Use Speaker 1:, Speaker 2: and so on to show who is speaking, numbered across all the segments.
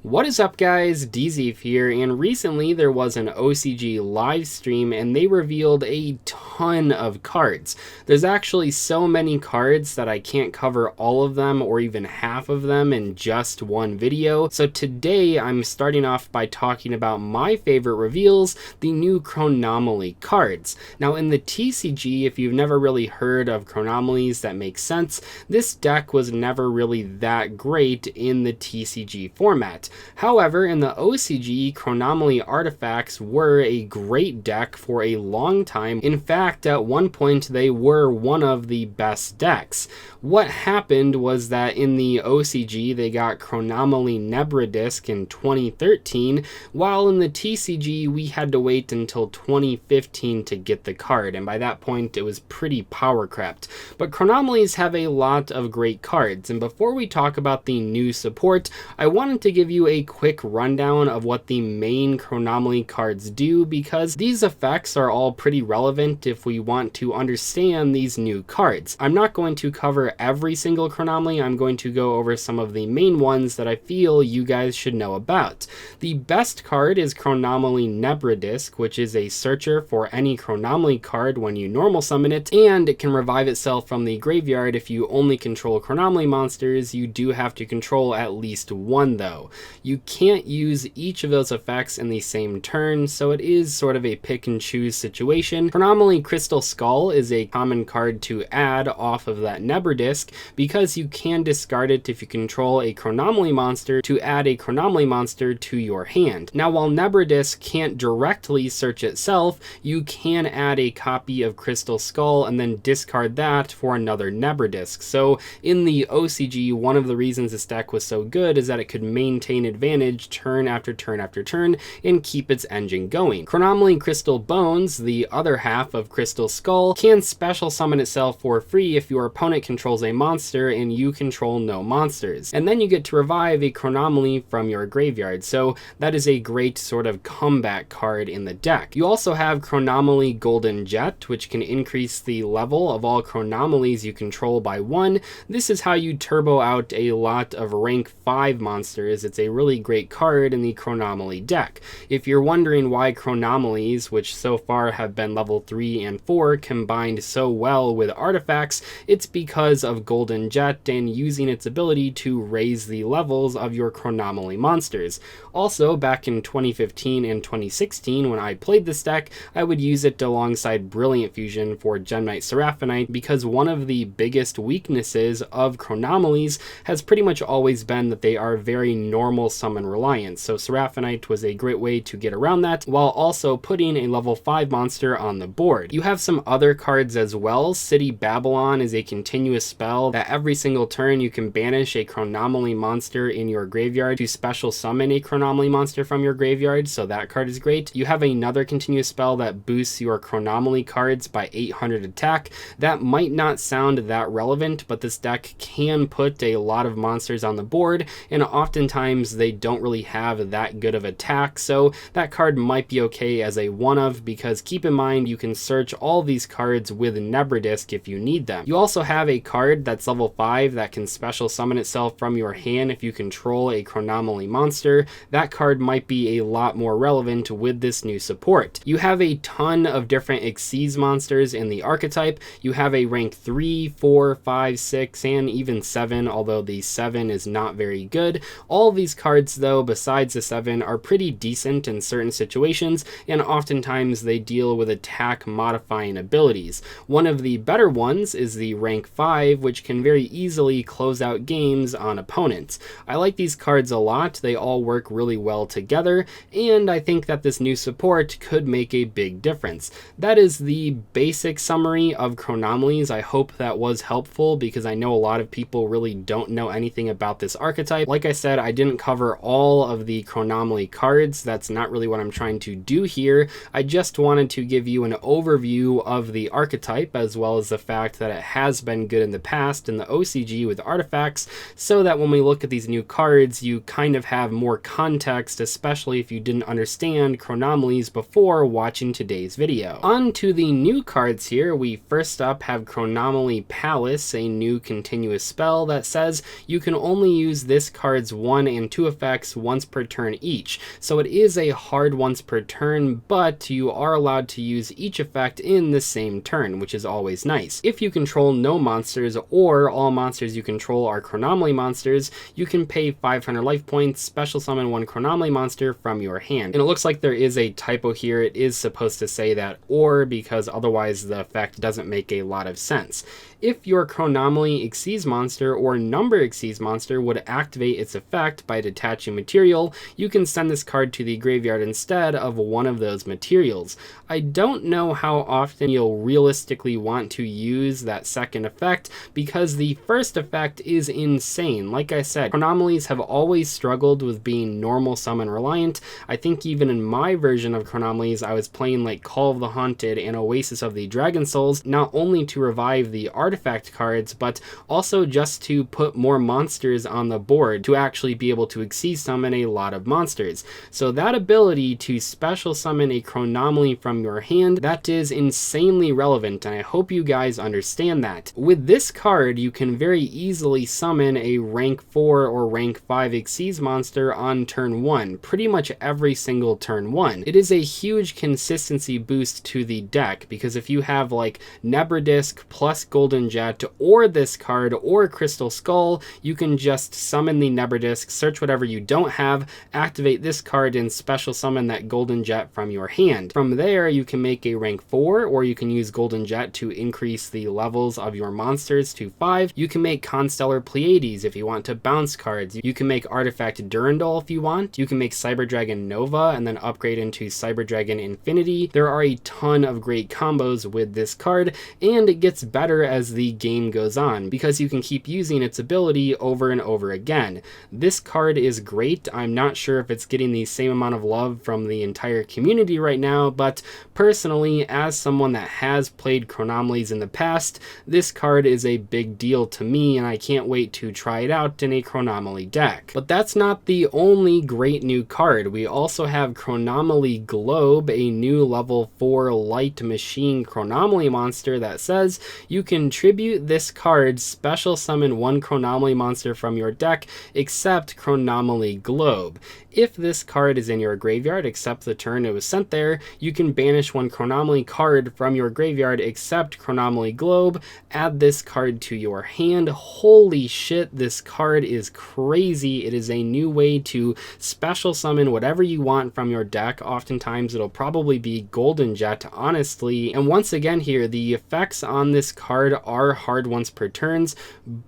Speaker 1: What is up, guys? Dzeeff here, and recently there was an OCG live stream and they revealed a ton of cards. There's actually so many cards that I can't cover all of them or even half of them in just one video. So today I'm starting off by talking about my favorite reveals, the new Chronomaly cards. Now in the TCG, if you've never really heard of Chronomelies, that makes sense. This deck was never really that great in the TCG format. However, in the OCG, Chronomaly artifacts were a great deck for a long time. In fact, at one point they were one of the best decks. What happened was that in the OCG they got Chronomaly Nebra in 2013, while in the TCG we had to wait until 2015 to get the card, and by that point it was pretty power crept. But Chronomelies have a lot of great cards, and before we talk about the new support, I wanted to give you a quick rundown of what the main Chronomaly cards do, because these effects are all pretty relevant if we want to understand these new cards. I'm not going to cover every single Chronomaly, I'm going to go over some of the main ones that I feel you guys should know about. The best card is Chronomaly Nebra, which is a searcher for any Chronomaly card when you normal summon it, and it can revive itself from the graveyard. If you only control Chronomaly monsters, you do have to control at least one though. You can't use each of those effects in the same turn, so it is sort of a pick and choose situation. Chronomaly Crystal Skull is a common card to add off of that Nebra because you can discard it if you control a Chronomaly monster to add a Chronomaly monster to your hand. Now, while Nebra can't directly search itself, you can add a copy of Crystal Skull and then discard that for another Nebra. So in the OCG, one of the reasons this deck was so good is that it could maintain advantage turn after turn after turn and keep its engine going. Chronomaly Crystal Bones, the other half of Crystal Skull, can special summon itself for free if your opponent controls a monster and you control no monsters. And then you get to revive a Chronomaly from your graveyard, so that is a great sort of comeback card in the deck. You also have Chronomaly Golden Jet, which can increase the level of all Chronomelies you control by 1. This is how you turbo out a lot of rank 5 monsters. It's a really great card in the Chronomaly deck. If you're wondering why Chronomelies, which so far have been level 3 and 4, combined so well with artifacts, it's because of Golden Jet and using its ability to raise the levels of your Chronomaly monsters. Also, back in 2015 and 2016 when I played this deck, I would use it alongside Brilliant Fusion for Gemknight Seraphonite, because one of the biggest weaknesses of Chronomelies has pretty much always been that they are very normal summon reliant. So Seraphonite was a great way to get around that while also putting a level 5 monster on the board. You have some other cards as well. City Babylon is a continuous spell that every single turn you can banish a Chronomaly monster in your graveyard to special summon a Chronomaly monster from your graveyard, so that card is great. You have another continuous spell that boosts your Chronomaly cards by 800 attack. That might not sound that relevant, but this deck can put a lot of monsters on the board, and oftentimes they don't really have that good of attack, so that card might be okay as a one-of, because keep in mind you can search all these cards with Nebra if you need them. You also have a card that's level 5 that can special summon itself from your hand if you control a Chronomaly monster. That card might be a lot more relevant with this new support. You have a ton of different Xyz monsters in the archetype. You have a rank 3, 4, 5, 6, and even 7, although the 7 is not very good. All of these cards though, besides the 7, are pretty decent in certain situations, and oftentimes they deal with attack modifying abilities. One of the better ones is the rank 5, which can very easily close out games on opponents. I like these cards a lot. They all work really well together, and I think that this new support could make a big difference. That is the basic summary of Chronomelies. I hope that was helpful, because I know a lot of people really don't know anything about this archetype. Like I said, I didn't cover all of the Chronomaly cards. That's not really what I'm trying to do here. I just wanted to give you an overview of the archetype, as well as the fact that it has been good in the past in the OCG with artifacts, so that when we look at these new cards, you kind of have more context, especially if you didn't understand Chronomelies before watching today's video. On to the new cards here. We first up have Chronomaly Palace, a new continuous spell that says you can only use this card's 1 and 2 effects once per turn each. So it is a hard once per turn, but you are allowed to use each effect in the same turn, which is always nice. If you control no monsters, or all monsters you control are Chronomaly monsters, you can pay 500 life points, special summon one Chronomaly monster from your hand. And it looks like there is a typo here. It is supposed to say that or, because otherwise the effect doesn't make a lot of sense. If your Chronomaly Xyz monster or number Xyz monster would activate its effect by detaching material, you can send this card to the graveyard instead of one of those materials. I don't know how often you'll realistically want to use that second effect, because the first effect is insane. Like I said, Chronomelies have always struggled with being normal summon reliant. I think even in my version of Chronomelies, I was playing like Call of the Haunted and Oasis of the Dragon Souls, not only to revive the artifact cards, but also just to put more monsters on the board to actually be able to Xyz summon a lot of monsters. So that ability to special summon a Chronomaly from your hand, that is insanely relevant, and I hope you guys understand that. With this card, you can very easily summon a rank 4 or rank 5 Xyz monster on turn 1, pretty much every single turn 1. It is a huge consistency boost to the deck, because if you have like Nebrodisk plus Golden Jet or this card or Crystal Skull, you can just summon the Nebrodisk, search whatever you don't have, activate this card, and special summon that Golden Jet from your hand. From there, you can make a rank 4, or you can use Golden Jet to increase the levels of your monsters to 5. You can make Constellar Pleiades if you want to bounce cards. You can make Artifact Durandal if you want. You can make Cyber Dragon Nova and then upgrade into Cyber Dragon Infinity. There are a ton of great combos with this card, and it gets better as the game goes on, because you can keep using its ability over and over again. This card is great. I'm not sure if it's getting the same amount of love from the entire community right now, but personally, as someone that has played Chronomelies in the past, this card is a big deal to me, and I can't wait to try it out in a Chronomaly deck. But that's not the only great new card. We also have Chronomaly Globe, a new level 4 light machine Chronomaly monster that says you can tribute this card, special summon one Chronomaly monster from your deck, except Chronomaly Globe. If this card is in your graveyard except the turn it was sent there, you can banish one Chronomaly card from your graveyard except Chronomaly Globe, add this card to your hand. Holy shit, this card is crazy. It is a new way to special summon whatever you want from your deck. Oftentimes it'll probably be Golden Jet, honestly. And once again here, the effects on this card are hard once per turns,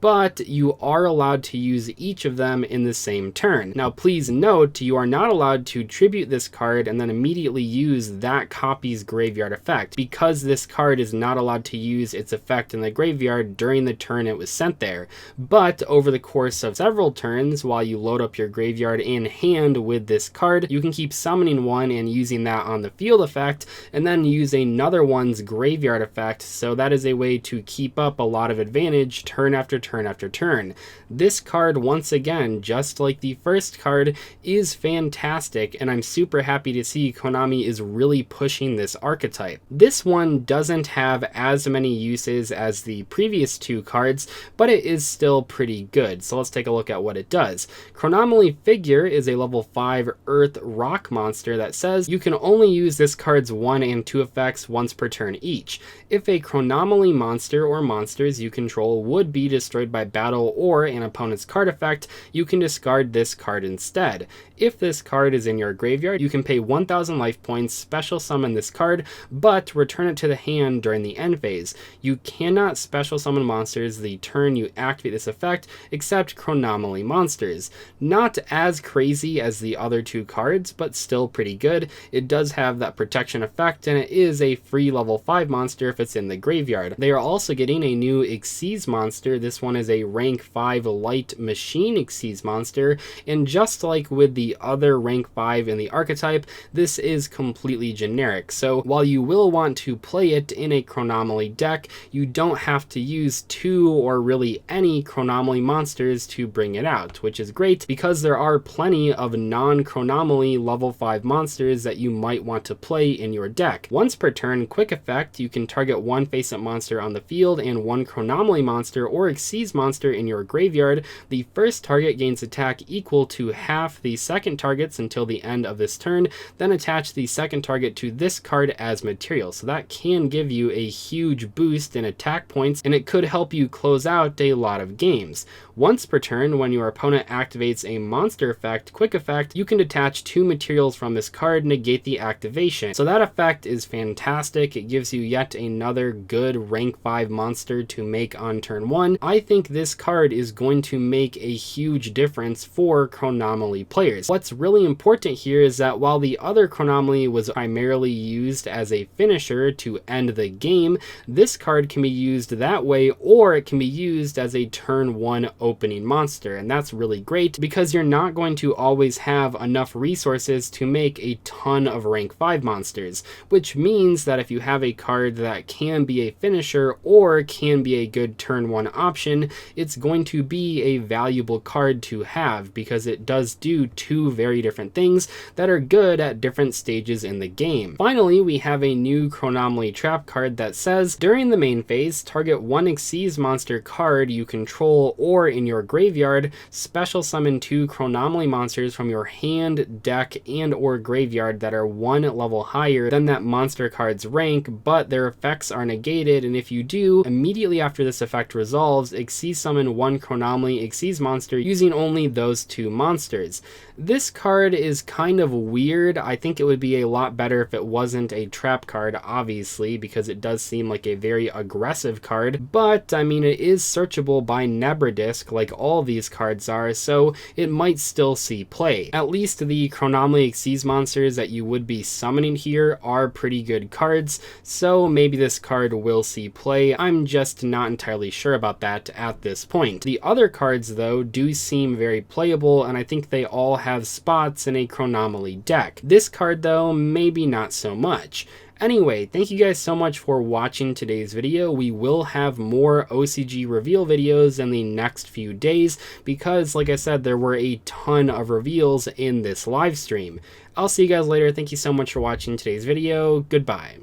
Speaker 1: but you are allowed to use each of them in the same turn. Now please note, you are not allowed to tribute this card and then immediately use that copy's graveyard effect, because this card is not allowed to use its effect in the graveyard during the turn it was sent there. But over the course of several turns, while you load up your graveyard in hand with this card, you can keep summoning one and using that on the field effect, and then use another one's graveyard effect. So that is a way to keep up a lot of advantage turn after turn after turn. This card, once again, just like the first card, is fantastic, and I'm super happy to see Konami is really pushing this archetype. This one doesn't have as many uses as the previous two cards, but it is still pretty good. So let's take a look at what it does. Chronomaly Figure is a level 5 Earth Rock monster that says you can only use this card's 1 and 2 effects once per turn each. If a Chronomaly monster or monsters you control would be destroyed by battle or an opponent's card effect, you can discard this card instead. If this card is in your graveyard, you can pay 1000 life points, special summon this card, but return it to the hand during the end phase. You cannot special summon monsters the turn you activate this effect, except Chronomaly monsters. Not as crazy as the other two cards, but still pretty good. It does have that protection effect, and it is a free level 5 monster if it's in the graveyard. They are also getting a new Xyz monster. This one is a rank 5 light machine Xyz monster, and just like with the other rank 5 in the archetype, this is completely generic. So while you will want to play it in a Chronomaly deck, you don't have to use 2 or really any Chronomaly monsters to bring it out, which is great because there are plenty of non-Chronomaly level 5 monsters that you might want to play in your deck. Once per turn, quick effect, you can target one face-up monster on the field field and 1 Chronomaly monster or Xyz monster in your graveyard, the first target gains attack equal to half the second target's until the end of this turn, then attach the second target to this card as material. So that can give you a huge boost in attack points, and it could help you close out a lot of games. Once per turn, when your opponent activates a monster effect, quick effect, you can detach 2 materials from this card, negate the activation. So that effect is fantastic. It gives you yet another good rank 5 monster to make on turn 1. I think this card is going to make a huge difference for Chronomaly players. What's really important here is that while the other Chronomaly was primarily used as a finisher to end the game, this card can be used that way, or it can be used as a turn 1 opening monster, and that's really great because you're not going to always have enough resources to make a ton of rank 5 monsters, which means that if you have a card that can be a finisher or can be a good turn 1 option, it's going to be a valuable card to have because it does do 2 very different things that are good at different stages in the game. Finally, we have a new Chronomaly trap card that says, during the main phase, target 1 Xyz monster card you control or in your graveyard, special summon 2 Chronomaly monsters from your hand, deck, and or graveyard that are 1 level higher than that monster card's rank, but their effects are negated, and if you do, immediately after this effect resolves, Xyz summon 1 Chronomaly Xyz monster using only those 2 monsters. This card is kind of weird. I think it would be a lot better if it wasn't a trap card, obviously, because it does seem like a very aggressive card, but I mean, it is searchable by Nebradisk like all these cards are, so it might still see play. At least the Chronomaly Xyz monsters that you would be summoning here are pretty good cards, so maybe this card will see play. I'm just not entirely sure about that at this point. The other cards, though, do seem very playable, and I think they all have spots in a Chronomaly deck. This card, though, maybe not so much. Anyway, thank you guys so much for watching today's video. We will have more OCG reveal videos in the next few days because, like I said, there were a ton of reveals in this live stream. I'll see you guys later. Thank you so much for watching today's video. Goodbye.